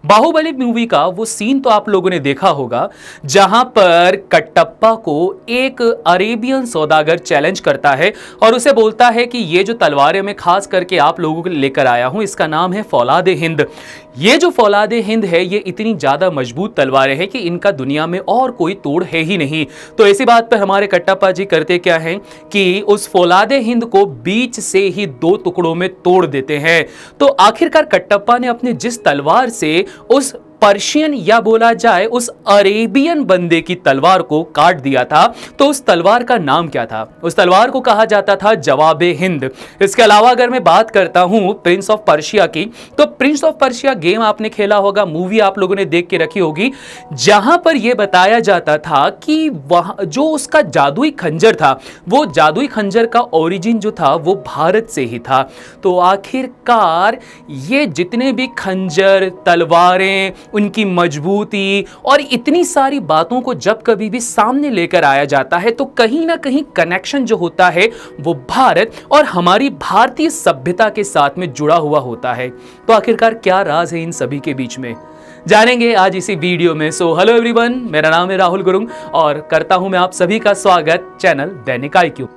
Baahubali movie का वो scene तो आप लोगों ने देखा होगा जहां पर कटप्पा को एक अरेबियन सौदागर चैलेंज करता है और उसे बोलता है कि ये जो तलवारें मैं खास करके आप लोगों के लिए लेकर आया हूं इसका नाम है फौलादे हिंद। ये जो फौलादे हिंद है ये इतनी ज्यादा मजबूत तलवारें हैं कि इनका दुनिया में और कोई तोड़ है ही नहीं। तो ऐसी बात पर हमारे कटप्पा जी करते क्या हैं कि उस फौलादे हिंद को बीच से ही दो टुकड़ों में तोड़ देते हैं। तो आखिरकार कटप्पा ने अपने जिस तलवार से उस पर्शियन या बोला जाए उस अरेबियन बंदे की तलवार को काट दिया था, तो उस तलवार का नाम क्या था? उस तलवार को कहा जाता था जवाबे हिंद। इसके अलावा अगर मैं बात करता हूं प्रिंस ऑफ पर्शिया की, तो प्रिंस ऑफ पर्शिया गेम आपने खेला होगा, मूवी आप लोगों ने देख के रखी होगी, जहां पर यह बताया जाता था कि वहां जो उसका जादुई खंजर था वो जादुई खंजर का ओरिजिन जो था वो भारत से ही था। तो आखिरकार ये जितने भी खंजर, तलवारें, उनकी मजबूती और इतनी सारी बातों को जब कभी भी सामने लेकर आया जाता है तो कहीं ना कहीं कनेक्शन जो होता है वो भारत और हमारी भारतीय सभ्यता के साथ में जुड़ा हुआ होता है। तो आखिरकार क्या राज है इन सभी के बीच में, जानेंगे आज इसी वीडियो में। सो हेलो एवरीवन, मेरा नाम है राहुल गुरुंग और करता हूं मैं आप सभी का स्वागत चैनल दैनिक IQ।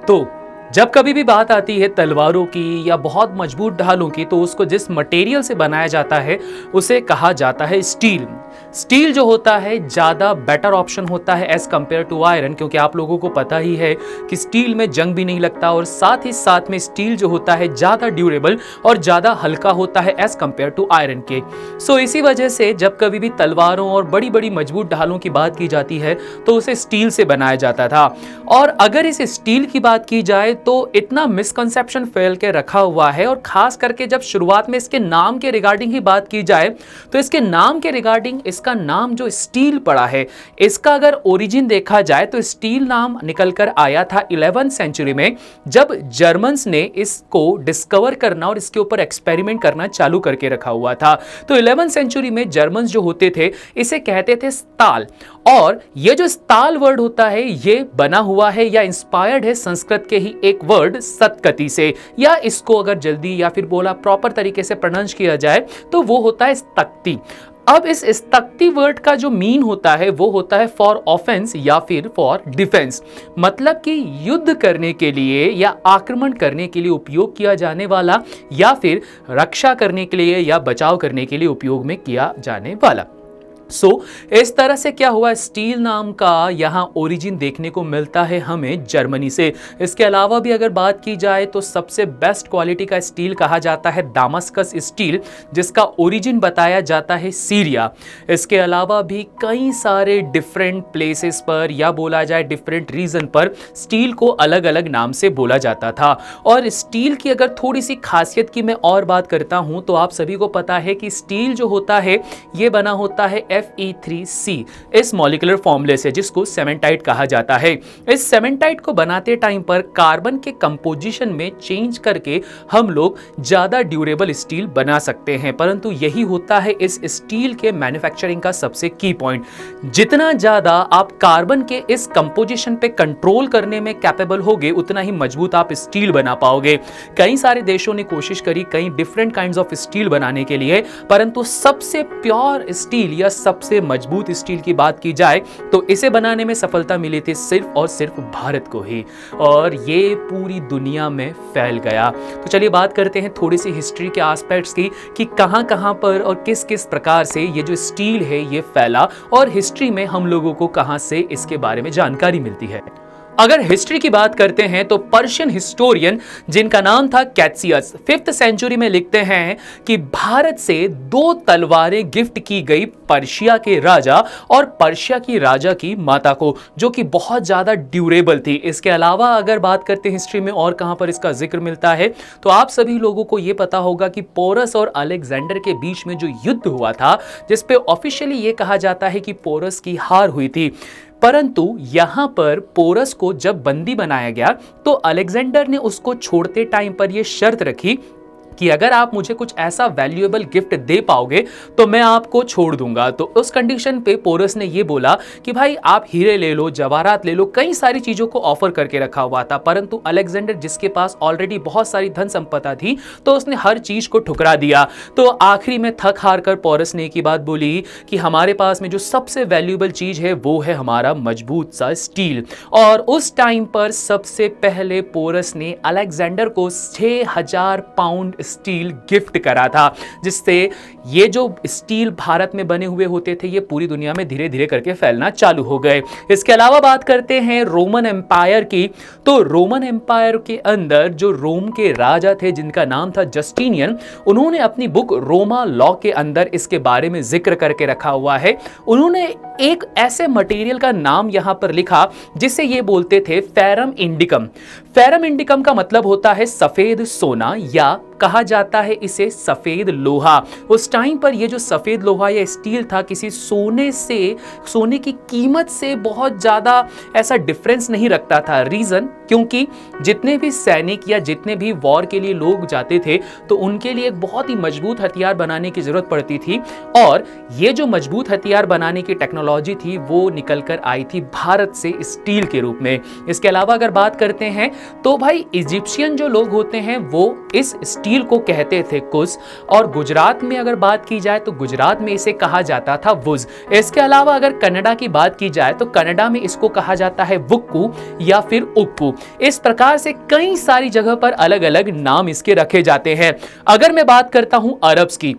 तो जब कभी भी बात आती है तलवारों की या बहुत मजबूत ढालों की, तो उसको जिस मटेरियल से बनाया जाता है उसे कहा जाता है स्टील। स्टील जो होता है ज़्यादा बेटर ऑप्शन होता है एज कंपेयर टू आयरन, क्योंकि आप लोगों को पता ही है कि स्टील में जंग भी नहीं लगता और साथ ही साथ में स्टील जो होता है ज़्यादा ड्यूरेबल और ज़्यादा हल्का होता है एज कंपेयर टू आयरन के। सो इसी वजह से जब कभी भी तलवारों और बड़ी बड़ी मजबूत ढालों की बात की जाती है तो उसे स्टील से बनाया जाता था। और अगर इस स्टील की बात की जाए तो इतना मिसकंसेप्शन फैल के रखा हुआ है, और खास करके जब शुरुआत में इसके नाम के रिगार्डिंग ही बात की जाए तो इसके नाम के रिगार्डिंग इसका नाम जो स्टील पड़ा है, इसका अगर ओरिजिन देखा जाए तो स्टील नाम निकलकर आया था 11वीं सेंचुरी में, जब जर्मन्स ने इसको डिस्कवर करना और इसके ऊपर एक्सपेरिमेंट करना चालू करके रखा हुआ था। तो 11वीं सेंचुरी में जर्मन्स जो होते थे इसे कहते थे स्ताल, और ये जो स्ताल वर्ड होता है ये बना हुआ है या इंस्पायर्ड है संस्कृत के ही एक वर्ड सतकती से, या इसको अगर जल्दी या फिर बोला प्रॉपर तरीके से प्रोनाउंस किया जाए तो वो होता है स्तक्ति। अब इस स्तक्ति वर्ड का जो मीन होता है वो होता है फॉर ऑफेंस या फिर फॉर डिफेंस, मतलब कि युद्ध करने के लिए या आक्रमण करने के लिए उपयोग किया जाने वाला, या फिर रक्षा करने के लिए या बचाव करने के लिए उपयोग में किया जाने वाला। इस तरह से क्या हुआ, स्टील नाम का यहाँ ओरिजिन देखने को मिलता है हमें जर्मनी से। इसके अलावा भी अगर बात की जाए तो सबसे बेस्ट क्वालिटी का स्टील कहा जाता है दामस्कस स्टील, जिसका ओरिजिन बताया जाता है सीरिया। इसके अलावा भी कई सारे डिफरेंट प्लेसेस पर या बोला जाए डिफरेंट रीजन पर स्टील को अलग अलग नाम से बोला जाता था। और स्टील की अगर थोड़ी सी खासियत की मैं और बात करता हूं तो आप सभी को पता है कि स्टील जो होता है ये बना होता है Fe3C इस मॉलिक्यूलर फॉर्मूले से, जिसको सेमेंटाइट कहा जाता है। इस सेमेंटाइट को बनाते टाइम पर कार्बन के कंपोजिशन में चेंज करके हम लोग ज्यादा ड्यूरेबल स्टील बना सकते हैं, परंतु यही होता है इस स्टील के मैन्युफैक्चरिंग का सबसे की पॉइंट। जितना ज्यादा आप कार्बन के इस कंपोजिशन पे कंट्रोल करने में कैपेबल होगे उतना ही मजबूत आप स्टील बना पाओगे। कई सारे देशों ने कोशिश करी कई डिफरेंट काइंड्स ऑफ स्टील बनाने के लिए, परंतु सबसे प्योर स्टील या सबसे मजबूत स्टील की बात की जाए तो इसे बनाने में सफलता मिली थी सिर्फ और सिर्फ भारत को ही, और ये पूरी दुनिया में फैल गया। तो चलिए बात करते हैं थोड़ी सी हिस्ट्री के एस्पेक्ट्स की कि कहां कहां पर और किस किस प्रकार से ये जो स्टील है ये फैला, और हिस्ट्री में हम लोगों को कहां से इसके बारे में जानकारी मिलती है। अगर हिस्ट्री की बात करते हैं तो पर्शियन हिस्टोरियन जिनका नाम था कैट्सियस 5th सेंचुरी में लिखते हैं कि भारत से 2 तलवारें गिफ्ट की गई पर्शिया के राजा और पर्शिया की राजा की माता को, जो कि बहुत ज्यादा ड्यूरेबल थी। इसके अलावा अगर बात करते हैं हिस्ट्री में और कहां पर इसका जिक्र मिलता है तो आप सभी लोगों को यह पता होगा कि पोरस और अलेक्जेंडर के बीच में जो युद्ध हुआ था, जिसपे ऑफिशियली यह कहा जाता है कि पोरस की हार हुई थी, परंतु यहां पर पोरस को जब बंदी बनाया गया तो अलेक्जेंडर ने उसको छोड़ते टाइम पर यह शर्त रखी कि अगर आप मुझे कुछ ऐसा वैल्यूएबल गिफ्ट दे पाओगे तो मैं आपको छोड़ दूंगा। तो उस कंडीशन पे पोरस ने ये बोला कि भाई आप हीरे ले लो, जवाहरात ले लो, कई सारी चीजों को ऑफर करके रखा हुआ था। परंतु अलेक्जेंडर जिसके पास ऑलरेडी बहुत सारी धन संपदा थी तो उसने हर चीज को ठुकरा दिया। तो आखिरी में थक हार कर पोरस ने एक ही बात बोली कि हमारे पास में जो सबसे वैल्यूएबल चीज है वो है हमारा मजबूत सा स्टील। और उस टाइम पर सबसे पहले पोरस ने अलेक्जेंडर को 6000 पाउंड स्टील गिफ्ट करा था, जिससे ये जो स्टील भारत में बने हुए होते थे ये पूरी दुनिया में धीरे धीरे करके फैलना चालू हो गए। इसके अलावा बात करते हैं रोमन एम्पायर की। तो रोमन एम्पायर के अंदर जो रोम के राजा थे जिनका नाम था जस्टिनियन, उन्होंने अपनी बुक रोमा लॉ के अंदर इसके बारे में जिक्र करके रखा हुआ है। उन्होंने एक ऐसे मटेरियल का नाम यहां पर लिखा जिसे ये बोलते थे फेरम इंडिकम। फेरम इंडिकम का मतलब होता है सफेद सोना, या कहा जाता है इसे सफेद लोहा। उस टाइम पर ये जो सफेद लोहा या स्टील था किसी सोने की कीमत से बहुत ज्यादा ऐसा डिफरेंस नहीं रखता था। रीजन क्योंकि जितने भी सैनिक या जितने भी वॉर के लिए लोग जाते थे तो उनके लिए एक बहुत ही मजबूत हथियार बनाने की जरूरत पड़ती थी, और ये जो मजबूत हथियार बनाने की टेक्नोलॉजी थी वो निकल कर आई थी भारत से स्टील के रूप में। इसके अलावा अगर बात करते हैं तो भाई इजिप्शियन जो लोग होते हैं वो इस स्टील को कहते थे कुस, और गुजरात में अगर बात की जाए तो गुजरात में इसे कहा जाता था वुज। इसके अलावा अगर कनाडा की बात की जाए तो कनाडा में इसको कहा जाता है वुक्कू या फिर उक्कू। इस प्रकार से कई सारी जगह पर अलग अलग नाम इसके रखे जाते हैं। अगर मैं बात करता हूं अरब्स की,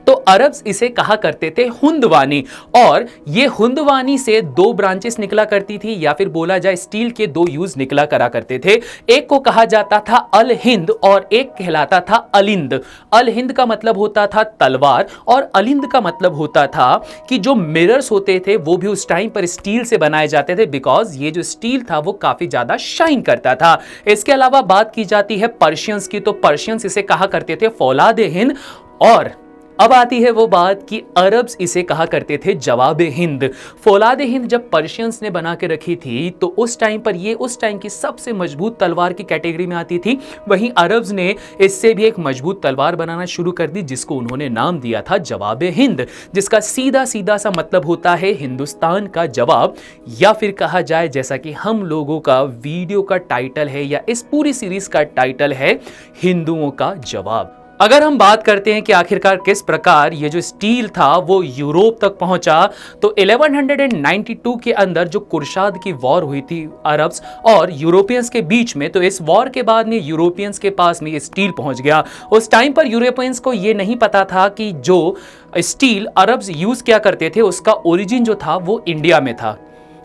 तो अरब्स इसे कहा करते थे हुंदवानी, और ये हुंदवानी से दो ब्रांचेस निकला करती थी, या फिर बोला जाए स्टील के दो यूज निकला करा करते थे। एक को कहा जाता था अल हिंद और एक कहलाता था अलिंद। अल हिंद का मतलब होता था तलवार और अलिंद का मतलब होता था कि जो मिरर्स होते थे वो भी उस टाइम पर स्टील से बनाए जाते थे, बिकॉज ये जो स्टील था वो काफी ज्यादा शाइन करता था। इसके अलावा बात की जाती है पर्शियंस की, तो पर्शियंस इसे कहा करते थे फौलाद हिंद, और अब आती है वो बात कि अरब्स इसे कहा करते थे जवाब हिंद। फौलाद हिंद जब पर्शियंस ने बना के रखी थी तो उस टाइम पर ये उस टाइम की सबसे मजबूत तलवार की कैटेगरी में आती थी। वहीं अरब्स ने इससे भी एक मजबूत तलवार बनाना शुरू कर दी जिसको उन्होंने नाम दिया था जवाब हिंद, जिसका सीधा सीधा सा मतलब होता है हिंदुस्तान का जवाब, या फिर कहा जाए जैसा कि हम लोगों का वीडियो का टाइटल है या इस पूरी सीरीज का टाइटल है, हिंदुओं का जवाब। अगर हम बात करते हैं कि आखिरकार किस प्रकार ये जो स्टील था वो यूरोप तक पहुंचा, तो 1192 के अंदर जो कुरशाद की वॉर हुई थी अरब्स और यूरोपियंस के बीच में, तो इस वॉर के बाद में यूरोपियंस के पास में ये स्टील पहुंच गया। उस टाइम पर यूरोपियंस को ये नहीं पता था कि जो स्टील अरब्स यूज किया करते थे उसका ओरिजिन जो था वो इंडिया में था।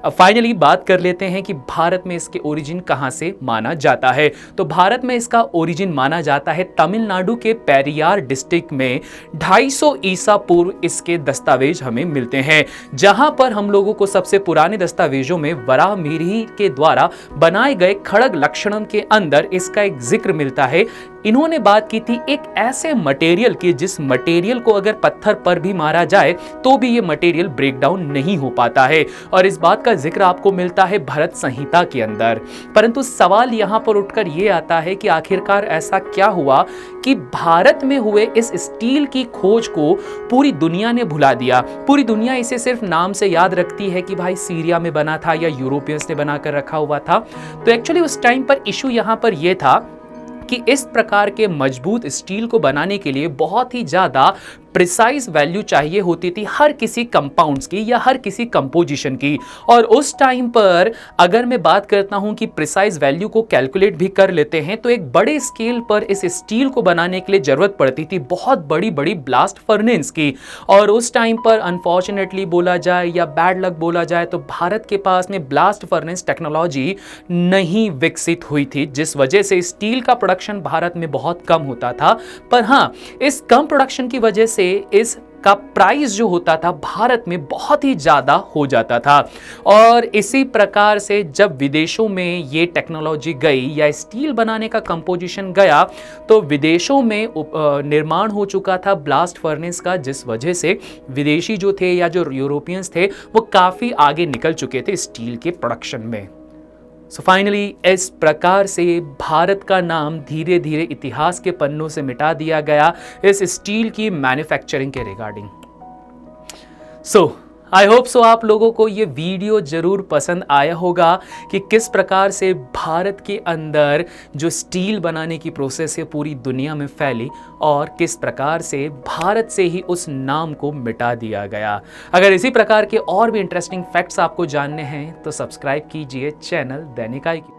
अब फाइनली बात कर लेते हैं कि भारत में इसके ओरिजिन कहां से माना जाता है। तो भारत में इसका ओरिजिन माना जाता है तमिलनाडु के पेरियार डिस्ट्रिक्ट में 250 ईसा पूर्व इसके दस्तावेज हमें मिलते हैं, जहां पर हम लोगों को सबसे पुराने दस्तावेजों में वराहमिहिर के द्वारा बनाए गए खड़ग लक्षणम के अंदर इसका एक जिक्र मिलता है। इन्होंने बात की थी एक ऐसे मटेरियल की जिस मटेरियल को अगर पत्थर पर भी मारा जाए तो भी ये मटेरियल ब्रेक डाउन नहीं हो पाता है, और इस बात का जिक्र आपको मिलता है भरत संहिता के अंदर। परंतु सवाल यहां पर उठकर यह आता है कि आखिरकार ऐसा क्या हुआ कि भारत में हुए इस स्टील की खोज को पूरी दुनिया ने भुला दिया। पूरी दुनिया इसे सिर्फ नाम से याद रखती है कि भाई सीरिया में बना था या यूरोपियंस ने बनाकर रखा हुआ था। तो एक्चुअली उस टाइम पर इशू यहां पर यह था कि इस प्रकार के मजबूत स्टील को बनाने के लिए बहुत ही ज्यादा प्रिसाइज वैल्यू चाहिए होती थी हर किसी कंपाउंड्स की या हर किसी कंपोजिशन की। और उस टाइम पर अगर मैं बात करता हूं कि प्रिसाइज वैल्यू को कैलकुलेट भी कर लेते हैं तो एक बड़े स्केल पर इस स्टील को बनाने के लिए जरूरत पड़ती थी बहुत बड़ी बड़ी ब्लास्ट फर्नेस की। और उस टाइम पर अनफॉर्चुनेटली बोला जाए या बैड लक बोला जाए तो भारत के पास में ब्लास्ट फर्नेस टेक्नोलॉजी नहीं विकसित हुई थी, जिस वजह से स्टील का प्रोडक्शन भारत में बहुत कम होता था। पर हाँ, इस कम प्रोडक्शन की वजह से इसका प्राइस जो होता था भारत में बहुत ही ज्यादा हो जाता था। और इसी प्रकार से जब विदेशों में ये टेक्नोलॉजी गई या स्टील बनाने का कंपोजिशन गया तो विदेशों में निर्माण हो चुका था ब्लास्ट फर्नेस का, जिस वजह से विदेशी जो थे या जो यूरोपियंस थे वो काफी आगे निकल चुके थे स्टील के प्रोडक्शन में। सो फाइनली इस प्रकार से भारत का नाम धीरे धीरे इतिहास के पन्नों से मिटा दिया गया इस स्टील की मैन्युफैक्चरिंग के regarding. So I hope so आप लोगों को ये वीडियो जरूर पसंद आया होगा कि किस प्रकार से भारत के अंदर जो स्टील बनाने की प्रोसेस है पूरी दुनिया में फैली और किस प्रकार से भारत से ही उस नाम को मिटा दिया गया। अगर इसी प्रकार के और भी इंटरेस्टिंग फैक्ट्स आपको जानने हैं तो सब्सक्राइब कीजिए चैनल दैनिक आई की।